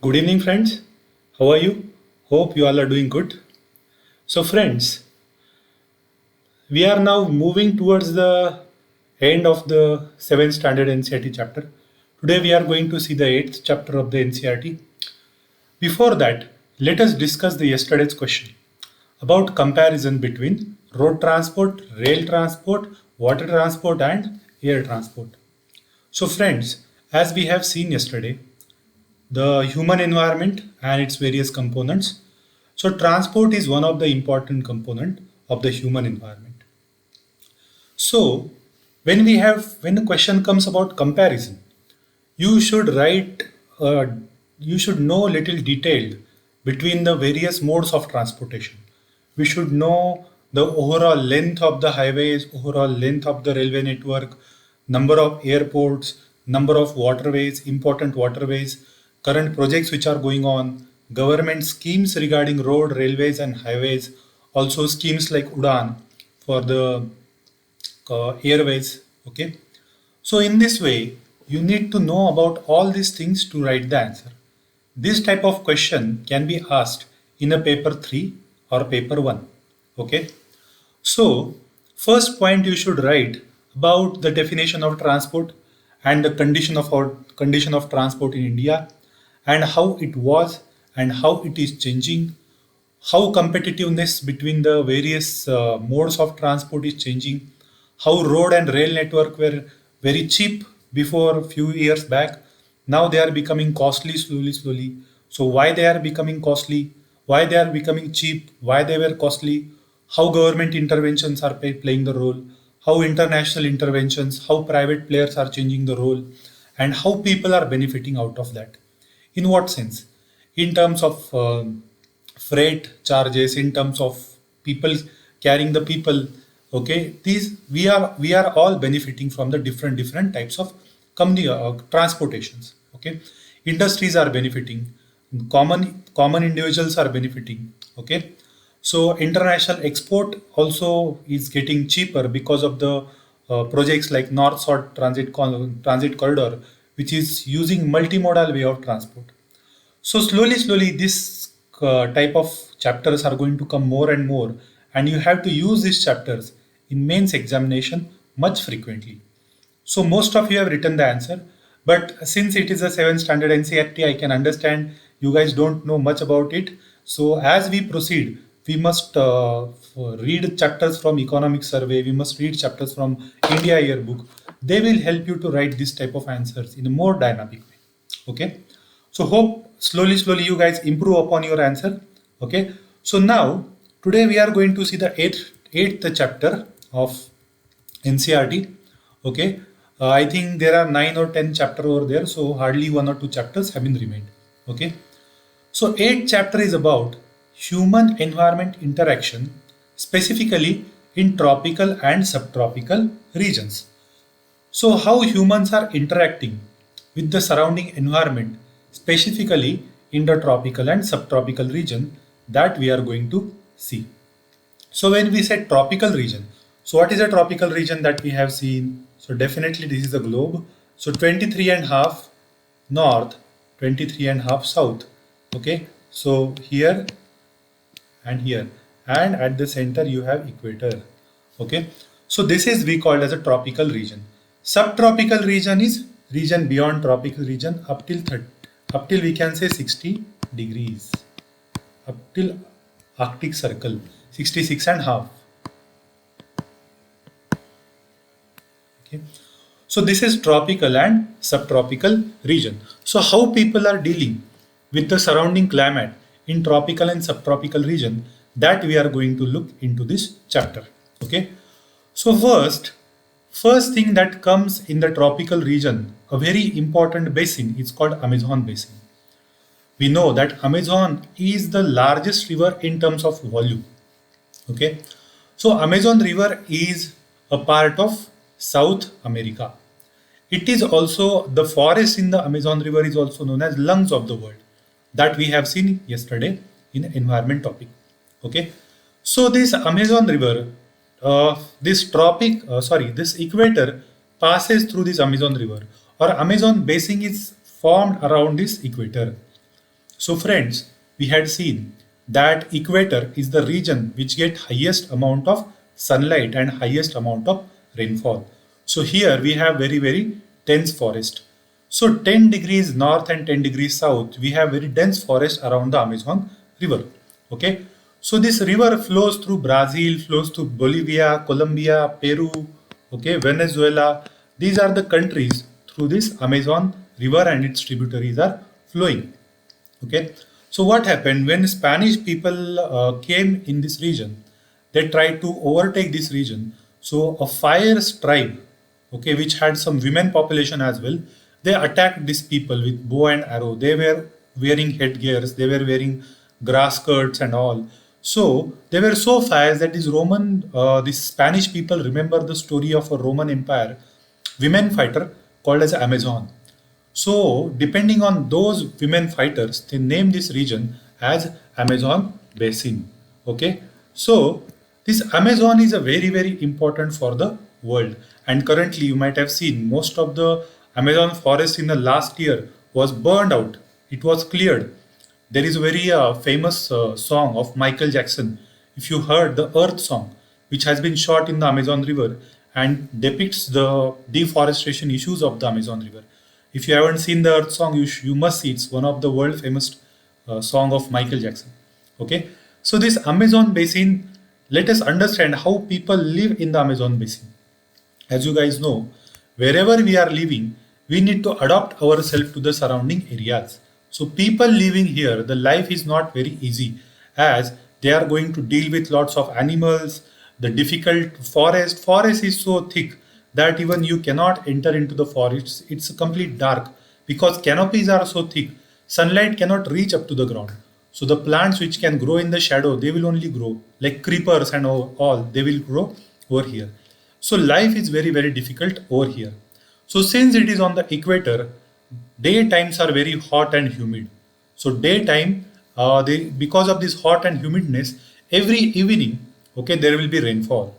Good evening, friends. How are you? Hope you all are doing good. So, friends, we are now moving towards the end of the 7th standard NCERT chapter. Today, we are going to see the 8th chapter of the NCERT. Before that, let us discuss the yesterday's question about comparison between road transport, rail transport, water transport, and air transport. So, friends, as we have seen yesterday, the human environment and its various components. So transport is one of the important component of the human environment. So when the question comes about comparison, you should write, uh, you should know little detailed between the various modes of transportation. We should know the overall length of the highways, overall length of the railway network, number of airports, number of waterways, important waterways, current projects which are going on, government schemes regarding road, railways, and highways, also schemes like Udan for the airways. Okay, so in this way, you need to know about all these things to write the answer. This type of question can be asked in a paper 3 or paper 1. Okay. So, first point you should write about the definition of transport and the condition of transport in India and how it was and how it is changing, how competitiveness between the various modes of transport is changing, how road and rail network were very cheap before a few years back. Now they are becoming costly slowly. So why they are becoming costly? Why they are becoming cheap? Why they were costly? How government interventions are playing the role? How international interventions, how private players are changing the role, and how people are benefiting out of that. In what sense? In terms of freight charges, in terms of people carrying the people. Okay, these we are all benefiting from the different types of transportations. Okay, industries are benefiting, common individuals are benefiting. Okay, so international export also is getting cheaper because of the projects like North South Transit Corridor, which is using multimodal way of transport. So slowly, this type of chapters are going to come more and more, and you have to use these chapters in mains examination much frequently. So most of you have written the answer, but since it is a 7th standard NCERT, I can understand you guys don't know much about it. So as we proceed, we must read chapters from Economic Survey, we must read chapters from India Yearbook. They will help you to write this type of answers in a more dynamic way. Okay. So hope slowly you guys improve upon your answer. Okay. So now today we are going to see the eighth chapter of NCRT. Okay. I think there are 9 or 10 chapter over there, so hardly 1 or 2 chapters have been remained. Okay. So eighth chapter is about human environment interaction, specifically in tropical and subtropical regions. So, how humans are interacting with the surrounding environment, specifically in the tropical and subtropical region, that we are going to see. So, when we say tropical region, so what is a tropical region that we have seen? So, definitely this is the globe. So, 23 and half north, 23 and half south. Okay, so here and here, and at the center you have equator. Okay, so this is we called as a tropical region. Subtropical region is region beyond tropical region up till we can say 60 degrees, up till Arctic Circle 66 and half. Okay, so this is tropical and subtropical region. So how people are dealing with the surrounding climate in tropical and subtropical region, that we are going to look into this chapter. Okay, so first thing that comes in the tropical region, a very important basin is called Amazon basin. We know that Amazon is the largest river in terms of volume. Okay, so Amazon river is a part of South America. It is also the forest in the Amazon river is also known as lungs of the world, that we have seen yesterday in environment topic. Okay, so this Amazon river, this equator passes through this Amazon river, or Amazon basin is formed around this equator. So friends, we had seen that equator is the region which get highest amount of sunlight and highest amount of rainfall. So here we have very dense forest. So 10 degrees north and 10 degrees south, we have very dense forest around the Amazon river. Okay. So this river flows through Brazil, flows through Bolivia, Colombia, Peru, okay, Venezuela. These are the countries through this Amazon river and its tributaries are flowing. Okay, so what happened when Spanish people came in this region? They tried to overtake this region. So a fire tribe, okay, which had some women population as well, they attacked these people with bow and arrow. They were wearing headgears, they were wearing grass skirts and all. So they were so fast that these Spanish people remember the story of a Roman Empire women fighter called as Amazon. So, depending on those women fighters, they name this region as Amazon Basin. Okay, so this Amazon is a very important for the world, and currently you might have seen most of the Amazon forest in the last year was burned out. It was cleared. There is a very famous song of Michael Jackson. If you heard the Earth song, which has been shot in the Amazon River and depicts the deforestation issues of the Amazon River. If you haven't seen the Earth song, you must see. It's one of the world famous song of Michael Jackson. Okay, so this Amazon basin, let us understand how people live in the Amazon basin. As you guys know, wherever we are living, we need to adapt ourselves to the surrounding areas. So people living here, the life is not very easy as they are going to deal with lots of animals, the difficult forest. Forest is so thick that even you cannot enter into the forest. It's complete dark because canopies are so thick. Sunlight cannot reach up to the ground. So the plants which can grow in the shadow, they will only grow like creepers and all, they will grow over here. So life is very difficult over here. So since it is on the equator, day times are very hot and humid. So daytime, because of this hot and humidness, every evening, okay, there will be rainfall.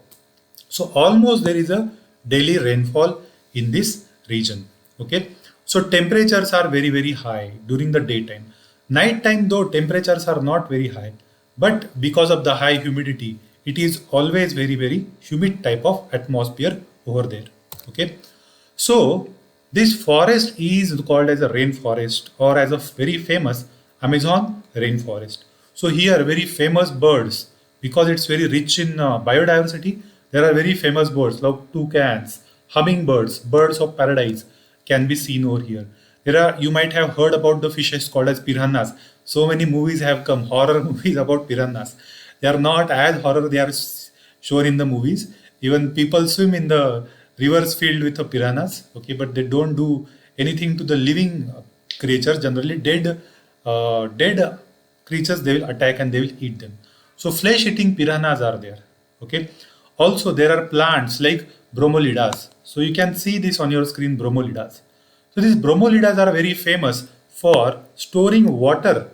So almost there is a daily rainfall in this region. Okay. So temperatures are very high during the daytime. Night time though temperatures are not very high, but because of the high humidity, it is always very humid type of atmosphere over there. Okay. So this forest is called as a rainforest or as a very famous Amazon rainforest. So here very famous birds because it's very rich in biodiversity. There are very famous birds like toucans, hummingbirds, birds of paradise can be seen over here. There are you might have heard about the fishes called as piranhas. So many movies have come, horror movies about piranhas. They are not as horror they are shown in the movies. Even people swim in the rivers filled with the piranhas. Okay, but they don't do anything to the living creatures. Generally, dead creatures they will attack and they will eat them. So flesh-eating piranhas are there. Okay. Also, there are plants like bromeliads. So you can see this on your screen, bromeliads. So these bromeliads are very famous for storing water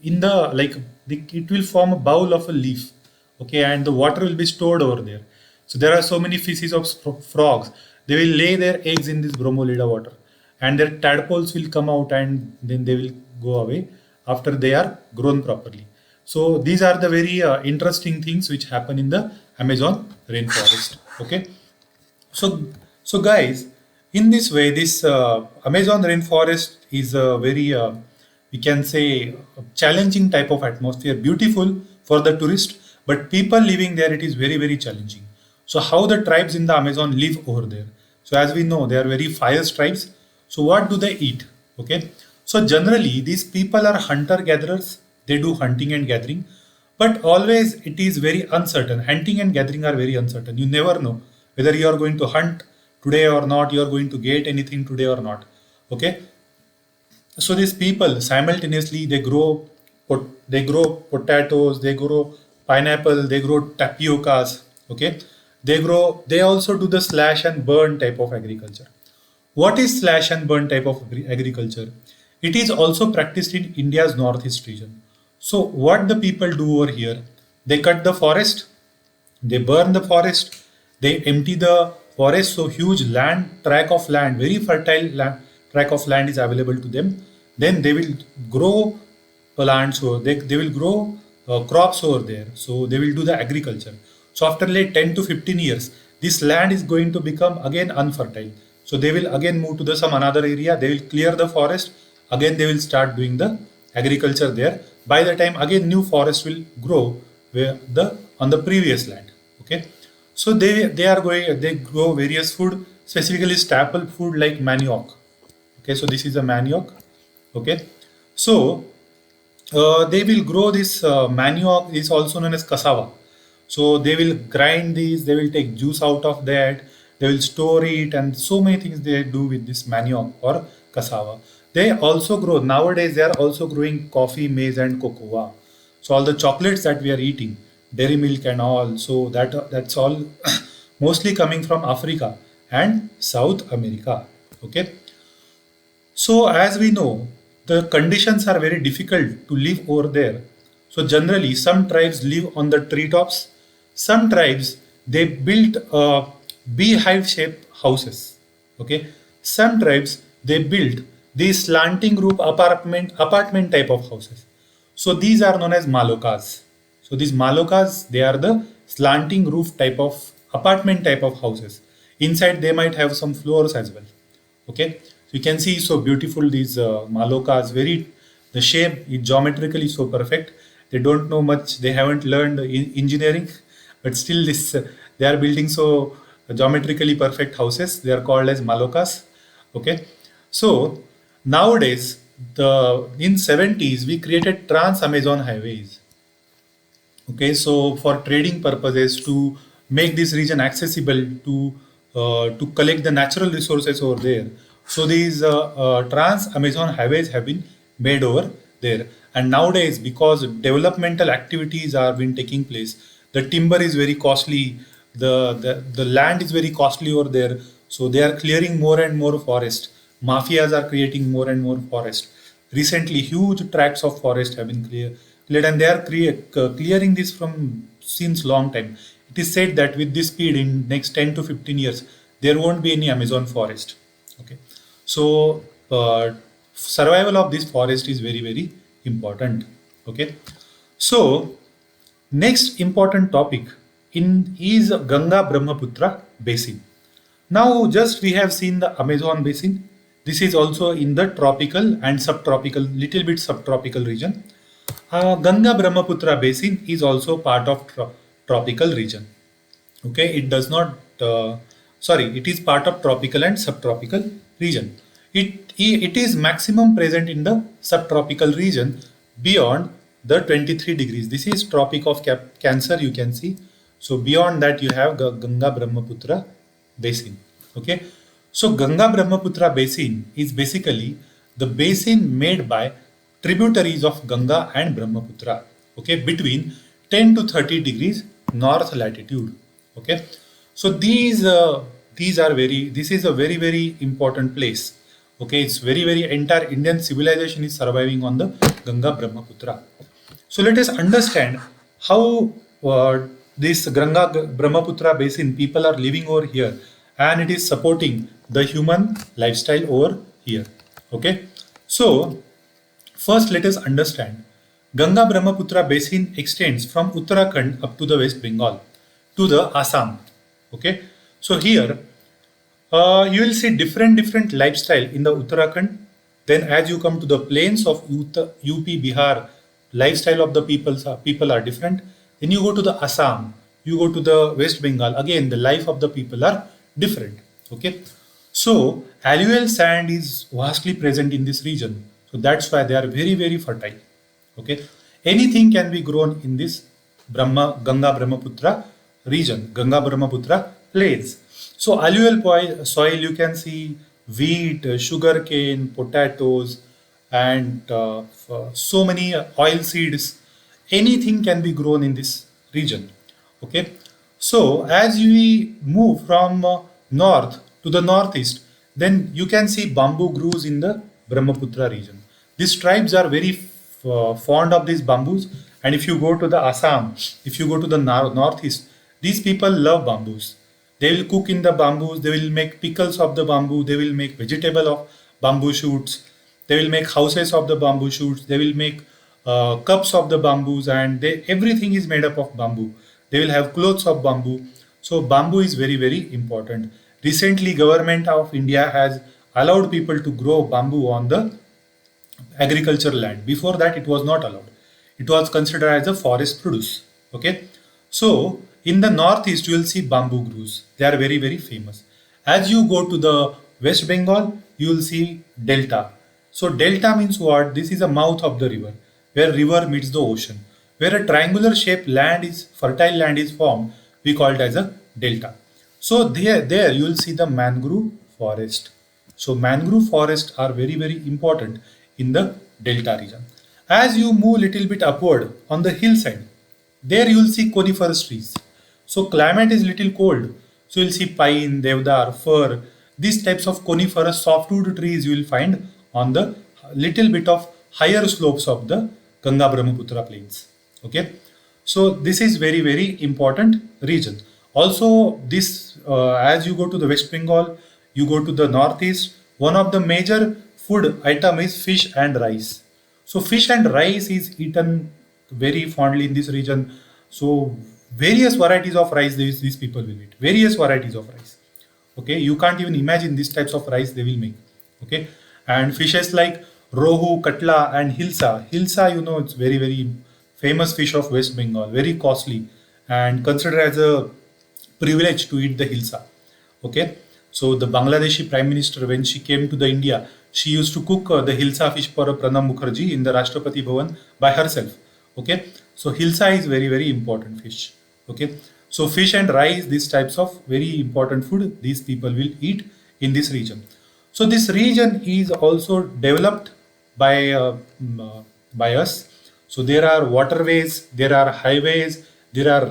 in the it will form a bowl of a leaf, okay, and the water will be stored over there. So there are so many species of frogs. They will lay their eggs in this bromeliad water, and their tadpoles will come out, and then they will go away after they are grown properly. So these are the very interesting things which happen in the Amazon rainforest. Okay, so guys, in this way, this Amazon rainforest is a very we can say challenging type of atmosphere. Beautiful for the tourist, but people living there, it is very challenging. So how the tribes in the Amazon live over there? So as we know, they are very fierce tribes. So what do they eat? Okay. So generally, these people are hunter gatherers. They do hunting and gathering, but always it is very uncertain. Hunting and gathering are very uncertain. You never know whether you are going to hunt today or not. You are going to get anything today or not. Okay. So these people simultaneously they grow potatoes, they grow pineapple, they grow tapiocas. Okay, they also do the slash and burn type of agriculture. What is slash and burn type of agriculture? It is also practiced in India's northeast region. So what the people do over here? They cut the forest, they burn the forest, they empty the forest. So huge track of land, very fertile track of land is available to them. Then they will grow plants over, they will grow crops over there. So they will do the agriculture. So after like 10 to 15 years, this land is going to become again unfertile. So they will again move to the some another area. They will clear the forest. Again they will start doing the agriculture there. By the time again new forest will grow where the on the previous land. Okay. So they grow various food, specifically staple food like manioc. Okay, so this is a manioc. Okay, so they will grow this manioc is also known as cassava. So they will grind these, they will take juice out of that, they will store it, and so many things they do with this manioc or cassava. They also grow nowadays. They are also growing coffee, maize, and cocoa. So all the chocolates that we are eating, dairy milk and all, so that's all mostly coming from Africa and South America. Okay, so as we know, the conditions are very difficult to live over there. So generally, some tribes live on the treetops. Some tribes they built beehive-shaped houses. Okay. Some tribes they built these slanting roof apartment type of houses. So these are known as malokas. So these malokas they are the slanting roof type of apartment type of houses. Inside they might have some floors as well. Okay, so you can see so beautiful these malokas. Very the shape is geometrically so perfect. They don't know much. They haven't learned engineering, but still this they are building so geometrically perfect houses. They are called as malokas. Okay, so nowadays the in 70s we created Trans Amazon highways. Okay, so for trading purposes, to make this region accessible, to collect the natural resources over there. So these Trans Amazon highways have been made over there. And nowadays, because developmental activities are been taking place, the timber is very costly. The land is very costly over there. So they are clearing more and more forest. Mafias are creating more and more forest. Recently, huge tracts of forest have been cleared, and they are clearing this from since long time. It is said that with this speed, in next 10 to 15 years, there won't be any Amazon forest. Okay, so survival of this forest is very important. Okay, so next important topic in is Ganga Brahmaputra basin. Now, just we have seen the Amazon basin. This is also in the tropical and subtropical, little bit subtropical region. Ganga Brahmaputra basin is also part of tropical region. Okay, it does not. It is part of tropical and subtropical region. It is maximum present in the subtropical region beyond the 23 degrees. This is Tropic of Cancer. You can see. So beyond that, you have Ganga Brahmaputra basin. Okay, so Ganga Brahmaputra basin is basically the basin made by tributaries of Ganga and Brahmaputra. Okay, between 10 to 30 degrees north latitude. Okay, so these are very. This is a very important place. Okay, it's very entire Indian civilization is surviving on the Ganga Brahmaputra. So let us understand how this Ganga Brahmaputra basin people are living over here, and it is supporting the human lifestyle over here. Okay, so first let us understand Ganga Brahmaputra basin extends from Uttarakhand up to the West Bengal to the Assam. Okay, so here you will see different lifestyle in the Uttarakhand. Then as you come to the plains of UP, Bihar, lifestyle of the people are different. Then you go to the Assam, you go to the West Bengal. Again, the life of the people are different. Okay, so alluvial sand is vastly present in this region. So that's why they are very fertile. Okay, anything can be grown in this Ganga Brahmaputra region, Ganga Brahmaputra plains. So alluvial soil, you can see wheat, sugarcane, potatoes, and so many oil seeds. Anything can be grown in this region. Okay, so as we move from north to the northeast, then you can see bamboo grows in the Brahmaputra region. These tribes are very fond of these bamboos, and if you go to the Assam, if you go to the northeast, these people love bamboos. They will cook in the bamboos, they will make pickles of the bamboo, they will make vegetable of bamboo shoots, they will make houses of the bamboo shoots, they will make cups of the bamboos, and everything is made up of bamboo. They will have clothes of bamboo. So bamboo is very very important. Recently, government of India has allowed people to grow bamboo on the agricultural land. Before that, it was not allowed. It was considered as a forest produce. Okay, so in the northeast, you will see bamboo groves. They are very very famous. As you go to the West Bengal, you will see delta. So delta means what? This is a mouth of the river, where river meets the ocean, where a triangular shaped land is fertile land is formed. We call it as a delta. So there you will see the mangrove forest. So mangrove forests are very very important in the delta region. As you move little bit upward on the hillside, there you will see coniferous trees. So climate is little cold. So you'll see pine, devdar, fir. These types of coniferous softwood trees you will find on the little bit of higher slopes of the Ganga Brahmaputra plains. Okay, so this is very very important region. Also, this as you go to the West Bengal, you go to the northeast. One of the major food item is fish and rice. So fish and rice is eaten very fondly in this region. So various varieties of rice these people will eat. Various varieties of rice. Okay, you can't even imagine these types of rice they will make. Okay, and fishes like rohu, katla, and hilsa. Hilsa, you know, it's very very famous fish of West Bengal. Very costly and considered as a privilege to eat the hilsa. Okay, so the Bangladeshi Prime Minister, when she came to the India, she used to cook the hilsa fish for Pranab Mukherjee in the Rashtrapati Bhavan by herself. Okay, so hilsa is very very important fish. Okay, so fish and rice, these types of very important food, these people will eat in this region. So this region is also developed by by us. So there are waterways, there are highways, there are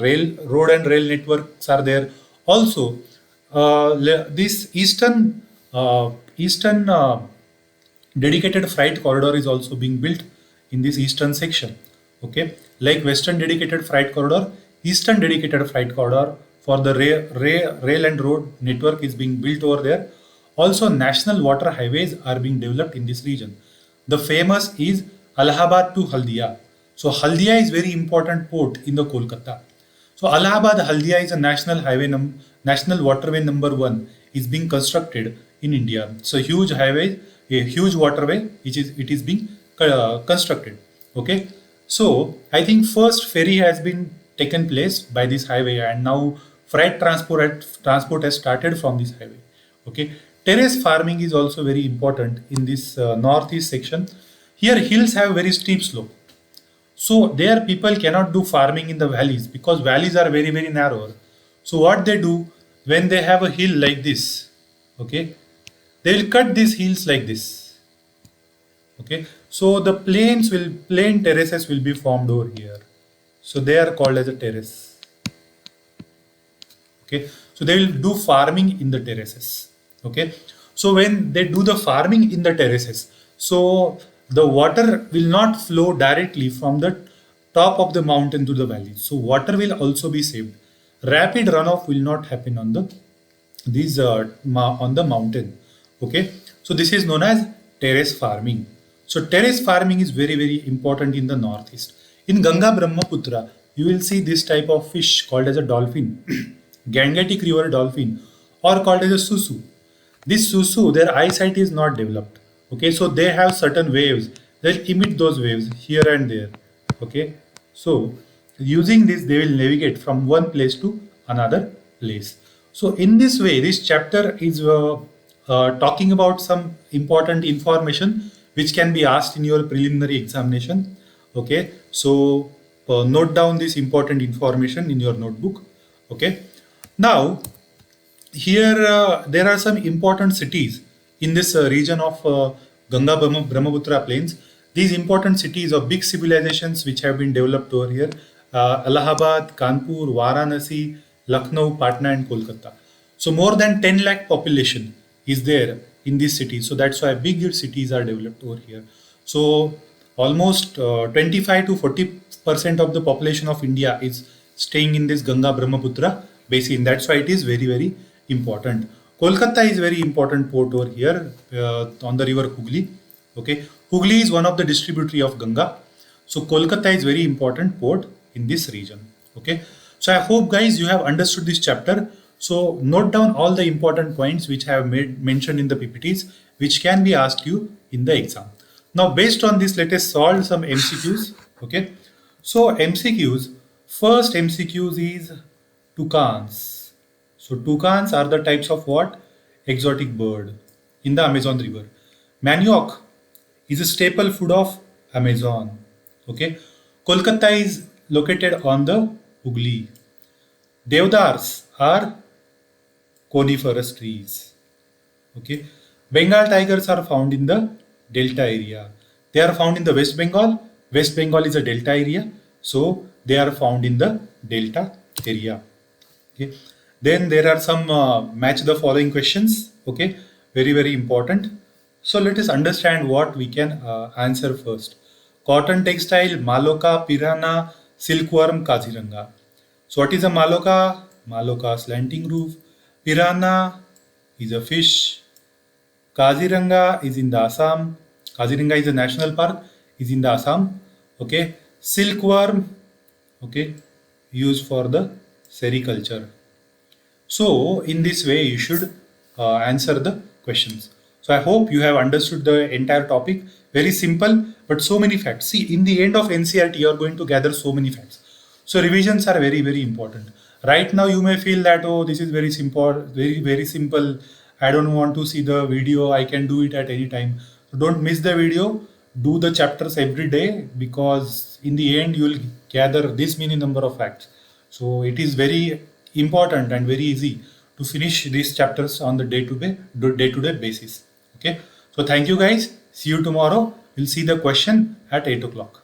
road and rail networks are there. Also, this eastern dedicated freight corridor is also being built in this eastern section. Okay, like western dedicated freight corridor, eastern dedicated freight corridor for the rail and road network is being built over there. Also, national water highways are being developed in this region. The famous is Allahabad to Haldia. So Haldia is very important port in the Kolkata. So Allahabad Haldia is a national highway, national waterway number one is being constructed in India. So huge highway, a huge waterway, which is it is being constructed. Okay, so I think first ferry has been taken place by this highway, and now freight transport has started from this highway. Okay, terrace farming is also very important in this northeast section. Here hills have very steep slope. So there people cannot do farming in the valleys because valleys are very very narrow. So what they do when they have a hill like this, okay, they will cut these hills like this. Okay, so the plain terraces will be formed over here. So they are called as a terrace. Okay, so they will do farming in the terraces. Okay, so when they do the farming in the terraces, so the water will not flow directly from the top of the mountain to the valley. So water will also be saved. Rapid runoff will not happen on the on the mountain. Okay, so this is known as terrace farming. So terrace farming is very very important in the northeast. In Ganga Brahmaputra, you will see this type of fish called as a dolphin, Gangetic river dolphin, or called as a susu. This susu, their eyesight is not developed. Okay, so they have certain waves. They'll emit those waves here and there. Okay, so using this, they will navigate from one place to another place. So in this way, this chapter is talking about some important information which can be asked in your preliminary examination. Okay, so note down this important information in your notebook. Okay, now here there are some important cities in this region of Ganga Brahmaputra plains. These important cities of big civilizations which have been developed over here: Allahabad, Kanpur, Varanasi, Lucknow, Patna, and Kolkata. So more than 10 lakh population is there in these cities. So that's why big cities are developed over here. So almost 25 to 40% of the population of India is staying in this Ganga Brahmaputra basin. That's why it is very very important. Kolkata is very important port over here on the river Hooghly. Okay, Hooghly is one of the distributary of Ganga. So Kolkata is very important port in this region. Okay. So I hope guys you have understood this chapter. So note down all the important points which I have made mentioned in the PPTs, which can be asked you in the exam. Now based on this, let us solve some MCQs. Okay. So MCQs, first MCQs is toucans. So toucans are the types of what? Exotic bird in the Amazon River. Manioc is a staple food of Amazon. Okay. Kolkata is located on the Hooghly. Devdars are coniferous trees. Okay. Bengal tigers are found in the delta area. They are found in the West Bengal. West Bengal is a delta area. So they are found in the delta area. Okay. Then there are some match the following questions. Okay. Very, very important. So let us understand what we can answer first. Cotton textile, Maloka, Pirana, silkworm, Kaziranga. So what is a Maloka? Maloka slanting roof. Pirana is a fish. Kaziranga is in the Assam. Kaziranga is a national park, is in the Assam. Okay. Silkworm, okay, used for the sericulture. So in this way, you should answer the questions. So I hope you have understood the entire topic. Very simple, but so many facts. See, in the end of NCRT, you are going to gather so many facts. So revisions are very, very important. Right now, you may feel that, oh, this is very simple, very, very simple. I don't want to see the video. I can do it at any time. So don't miss the video. Do the chapters every day, because in the end, you will gather this many number of facts. So it is very important and very easy to finish these chapters on the day-to-day basis. Okay. So thank you guys. See you tomorrow. We'll see the question at 8 o'clock.